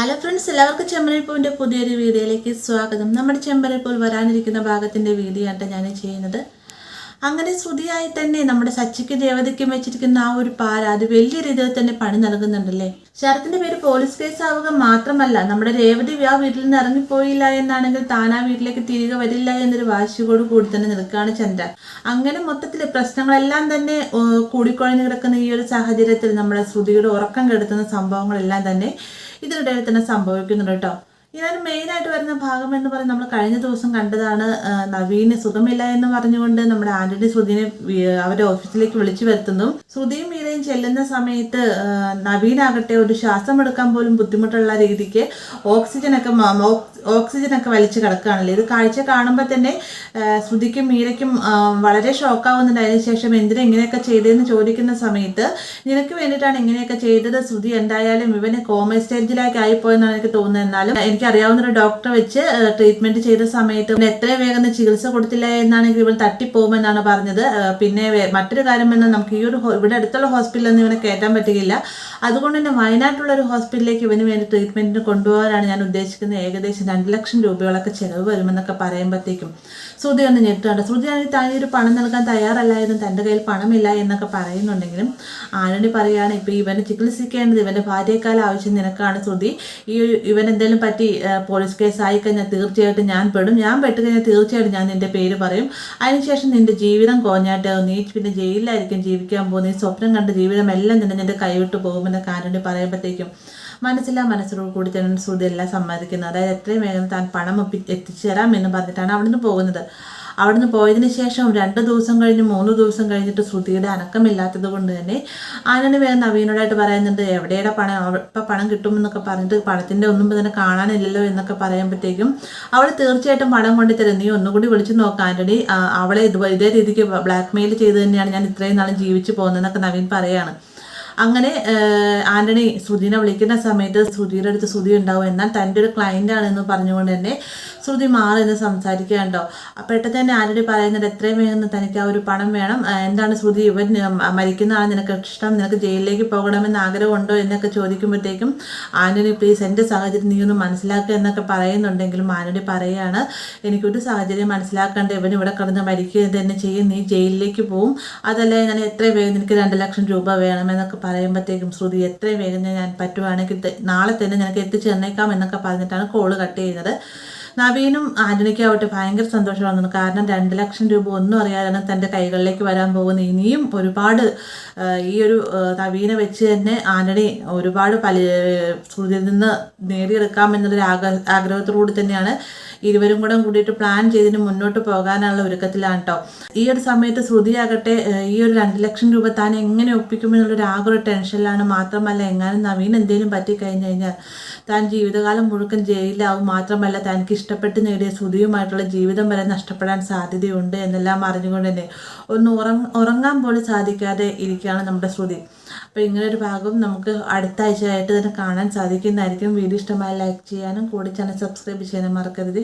Hello friends, എല്ലാവർക്കും ചെമ്പരൽപ്പൂവിൻ്റെ പുതിയൊരു വീഡിയോയിലേക്ക് സ്വാഗതം. നമ്മുടെ ചെമ്പരൽപ്പൂവിൽ വരാനിരിക്കുന്ന ഭാഗത്തിൻ്റെ വീഡിയോ ആയിട്ട് ഞാൻ ചെയ്യുന്നത്. അങ്ങനെ ശ്രുതിയായി തന്നെ നമ്മുടെ സച്ചിക്ക് ദേവതയ്ക്കും വെച്ചിരിക്കുന്ന ആ ഒരു പാര അത് വലിയ രീതിയിൽ തന്നെ പണി നൽകുന്നുണ്ടല്ലേ. ശരത്തിന്റെ പേര് പോലീസ് കേസ് ആവുക മാത്രമല്ല, നമ്മുടെ രേവതി ആ വീട്ടിൽ നിന്ന് ഇറങ്ങിപ്പോയില്ല എന്നാണെങ്കിൽ താൻ ആ വീട്ടിലേക്ക് തിരികെ വരില്ല എന്നൊരു വാശിയോട് കൂടി തന്നെ നിൽക്കുകയാണ് ചന്ദ്ര. അങ്ങനെ മൊത്തത്തിൽ പ്രശ്നങ്ങളെല്ലാം തന്നെ കൂടിക്കുഴഞ്ഞു കിടക്കുന്ന ഈ ഒരു സാഹചര്യത്തിൽ നമ്മുടെ ശ്രുതിയുടെ ഉറക്കം കെടുത്തുന്ന സംഭവങ്ങളെല്ലാം തന്നെ ഇതിനിടയിൽ തന്നെ സംഭവിക്കുന്നുണ്ട് കേട്ടോ. ഇതിന് മെയിനായിട്ട് വരുന്ന ഭാഗം എന്ന് പറയുന്നത് നമ്മൾ കഴിഞ്ഞ ദിവസം കണ്ടതാണ്. നവീന് സുഖമില്ല എന്ന് പറഞ്ഞുകൊണ്ട് നമ്മുടെ ആന്റണി ശ്രുതിനെ അവരുടെ ഓഫീസിലേക്ക് വിളിച്ചു വരുത്തുന്നു. ശ്രുതിയും മീരയും ചെല്ലുന്ന സമയത്ത് നവീനാകട്ടെ ഒരു ശ്വാസം എടുക്കാൻ പോലും ബുദ്ധിമുട്ടുള്ള രീതിക്ക് ഓക്സിജനൊക്കെ വലിച്ചു കിടക്കുകയാണല്ലോ. ഇത് കാഴ്ച കാണുമ്പോൾ തന്നെ ശ്രുതിക്കും മീരയ്ക്കും വളരെ ഷോക്കാവുന്നുണ്ട്. അതിനുശേഷം എന്തിനാ ഇങ്ങനെയൊക്കെ ചെയ്തതെന്ന് ചോദിക്കുന്ന സമയത്ത് നിനക്ക് വേണ്ടിയിട്ടാണ് ഇങ്ങനെയൊക്കെ ചെയ്തത് ശ്രുതി, എന്തായാലും ഇവന് കോമ സ്റ്റേജിലേക്ക് ആയിപ്പോയെന്നാണ് എനിക്ക് തോന്നുന്നത്. എന്നാലും എനിക്കറിയാവുന്നൊരു ഡോക്ടറെ വെച്ച് ട്രീറ്റ്മെന്റ് ചെയ്ത സമയത്ത് എത്രയും വേഗം ചികിത്സ കൊടുത്തില്ല എന്നാണെങ്കിൽ ഇവൻ തട്ടിപ്പോകുമെന്നാണ് പറഞ്ഞത്. പിന്നെ മറ്റൊരു കാര്യം എന്നാൽ നമുക്ക് ഈ ഒരു ഇവിടെ അടുത്തുള്ള ഹോസ്പിറ്റലൊന്നും ഇവനെ കയറ്റാൻ പറ്റുകയില്ല. അതുകൊണ്ട് തന്നെ വയനാട്ടിലുള്ള ഒരു ഹോസ്പിറ്റലിലേക്ക് ഇവന് വേണ്ടി ട്രീറ്റ്മെന്റിന് കൊണ്ടുപോകാനാണ് ഞാൻ ഉദ്ദേശിക്കുന്നത്. ഏകദേശം 2 ലക്ഷം രൂപയോളൊക്കെ ചിലവ് വരുമെന്നൊക്കെ പറയുമ്പോഴത്തേക്കും ശ്രുതി ഒന്ന് ഞെട്ടുകയാണ്. ശ്രുതിയാണെങ്കിൽ താൻ ഒരു പണം നൽകാൻ തയ്യാറല്ലായിരുന്നു, തൻ്റെ കയ്യിൽ പണമില്ല എന്നൊക്കെ പറയുന്നുണ്ടെങ്കിലും ആന്റണി പറയുകയാണ് ഇപ്പം ഇവനെ ചികിത്സിക്കേണ്ടത് ഇവൻ്റെ ഭാര്യയെക്കാൾ ആവശ്യം നിനക്കാണ് ശ്രുതി. ഇവൻ എന്തെങ്കിലും പറ്റി പോലീസ് കേസ് ആയിക്കഴിഞ്ഞാൽ തീർച്ചയായിട്ടും ഞാൻ പെട്ടുകഴിഞ്ഞാൽ തീർച്ചയായിട്ടും ഞാൻ നിൻ്റെ പേര് പറയും. അതിനുശേഷം നിൻ്റെ ജീവിതം കോഞ്ഞാട്ടാവും, നീ പിന്നെ ജയിലിലായിരിക്കും ജീവിക്കാൻ പോകുന്നത്, നീ സ്വപ്നം കണ്ട ജീവിതം എല്ലാം തന്നെ നിൻ്റെ കൈവിട്ട് പോകുമെന്നൊക്കെ ആന്റണി പറയുമ്പോഴത്തേക്കും മനസ്സിലോട് കൂടി തന്നെ ശ്രുതി എല്ലാം സമ്മതിക്കുന്നത്. അതായത് എത്രയും വേഗം താൻ പണം എത്തിച്ചു തരാം എന്ന് പറഞ്ഞിട്ടാണ് അവിടുന്ന് പോകുന്നത്. അവിടുന്ന് പോയതിന് ശേഷം 2 ദിവസം കഴിഞ്ഞ് 3 ദിവസം കഴിഞ്ഞിട്ട് ശ്രുതിയുടെ അനക്കമില്ലാത്തത് കൊണ്ട് തന്നെ ആന്റണി വേഗം നവീനോടായിട്ട് പറയുന്നുണ്ട് എവിടെയുടെ പണം, ഇപ്പം പണം കിട്ടുമെന്നൊക്കെ പറഞ്ഞിട്ട് പണത്തിൻ്റെ ഒന്നും തന്നെ കാണാനില്ലല്ലോ എന്നൊക്കെ പറയുമ്പോഴത്തേക്കും അവൾ തീർച്ചയായിട്ടും പണം കൊണ്ടുതരും, നീ ഒന്നുകൂടി വിളിച്ചു നോക്കാം ആന്റണി, അവളെ ഇതേ രീതിക്ക് ബ്ലാക്ക് മെയിൽ ചെയ്ത് തന്നെയാണ് ഞാൻ ഇത്രയും നാളും ജീവിച്ചു പോകുന്നതെന്നൊക്കെ നവീൻ പറയാണ്. അങ്ങനെ ആന്റണി ശ്രുതിനെ വിളിക്കുന്ന സമയത്ത് ശ്രുതിയുടെ അടുത്ത് ശ്രുതി ഉണ്ടാവും, എന്നാൽ തൻ്റെ ഒരു ക്ലയൻ്റ് ആണെന്ന് പറഞ്ഞുകൊണ്ട് തന്നെ ശ്രുതി മാറി എന്ന് സംസാരിക്കുകയുണ്ടോ. പെട്ടെന്ന് തന്നെ ആന്റണി പറയുന്നത് എത്രയും വേഗം തനിക്ക് ആ ഒരു പണം വേണം, എന്താണ് ശ്രുതി ഇവൻ മരിക്കുന്നതാണ് നിനക്ക് ഇഷ്ടം, നിനക്ക് ജയിലിലേക്ക് പോകണമെന്ന് ആഗ്രഹമുണ്ടോ എന്നൊക്കെ ചോദിക്കുമ്പോഴത്തേക്കും ആന്റണി പ്ലീസ് എൻ്റെ സാഹചര്യം നീ ഒന്ന് മനസ്സിലാക്കുക എന്നൊക്കെ പറയുന്നുണ്ടെങ്കിലും ആന്റണി പറയുകയാണ് എനിക്കൊരു സാഹചര്യം മനസ്സിലാക്കേണ്ട, ഇവൻ ഇവിടെ കിടന്ന് മരിക്കുക തന്നെ ചെയ്യും, നീ ജയിലിലേക്ക് പോവും, അതല്ലേ ഞാൻ എത്രയും വേഗം നിനക്ക് 2 ലക്ഷം രൂപ വേണമെന്നൊക്കെ പറയുമ്പോഴത്തേക്കും ശ്രുതി എത്രയും വേഗം ഞാൻ പറ്റുവാണെങ്കിൽ നാളെ തന്നെ നിനക്ക് എത്തിച്ചു തന്നേക്കാം എന്നൊക്കെ പറഞ്ഞിട്ടാണ് കോള് കട്ട് ചെയ്യുന്നത്. നവീനും ആന്റണിക്കും ആവട്ടെ ഭയങ്കര സന്തോഷമാകുന്നു. കാരണം 2 ലക്ഷം രൂപ ഒന്നും അറിയാതാണ് തൻ്റെ കൈകളിലേക്ക് വരാൻ പോകുന്ന. ഇനിയും ഒരുപാട് ഈ ഒരു നവീനെ വെച്ച് തന്നെ ആന്റണി ഒരുപാട് ശ്രുതിയിൽ നിന്ന് നേടിയെടുക്കാം എന്നുള്ളൊരു ആഗ്രഹത്തോടുകൂടി തന്നെയാണ് ഇരുവരും കൂടെ കൂടിയിട്ട് പ്ലാൻ ചെയ്തിന് മുന്നോട്ട് പോകാനുള്ള ഒരുക്കത്തിലാണ് കേട്ടോ. ഈ ഒരു സമയത്ത് ശ്രുതിയാകട്ടെ ഈ ഒരു 2 ലക്ഷം രൂപ താൻ എങ്ങനെ ഒപ്പിക്കുമെന്നുള്ളൊരു ആകെ ഒരു ടെൻഷനിലാണ്. മാത്രമല്ല എങ്ങാനും നവീൻ എന്തെങ്കിലും പറ്റിക്കഴിഞ്ഞ് കഴിഞ്ഞാൽ താൻ ജീവിതകാലം മുഴുവൻ ജയിലിലാവും. മാത്രമല്ല തനിക്ക് ഇഷ്ടപ്പെട്ട് നേടിയ ശ്രുതിയുമായിട്ടുള്ള ജീവിതം വരെ നഷ്ടപ്പെടാൻ സാധ്യതയുണ്ട് എന്നെല്ലാം അറിഞ്ഞുകൊണ്ട് തന്നെ ഒന്ന് ഉറങ്ങാൻ പോലും സാധിക്കാതെ ഇരിക്കുകയാണ് നമ്മുടെ ശ്രുതി. അപ്പോൾ ഇങ്ങനൊരു ഭാഗം നമുക്ക് അടുത്ത ആഴ്ചയായിട്ട് തന്നെ കാണാൻ സാധിക്കുന്നതായിരിക്കും. വീഡിയോ ഇഷ്ടമായി ലൈക്ക് ചെയ്യാനും കൂടി ചാനൽ സബ്സ്ക്രൈബ് ചെയ്യാനും മറക്കരുത്.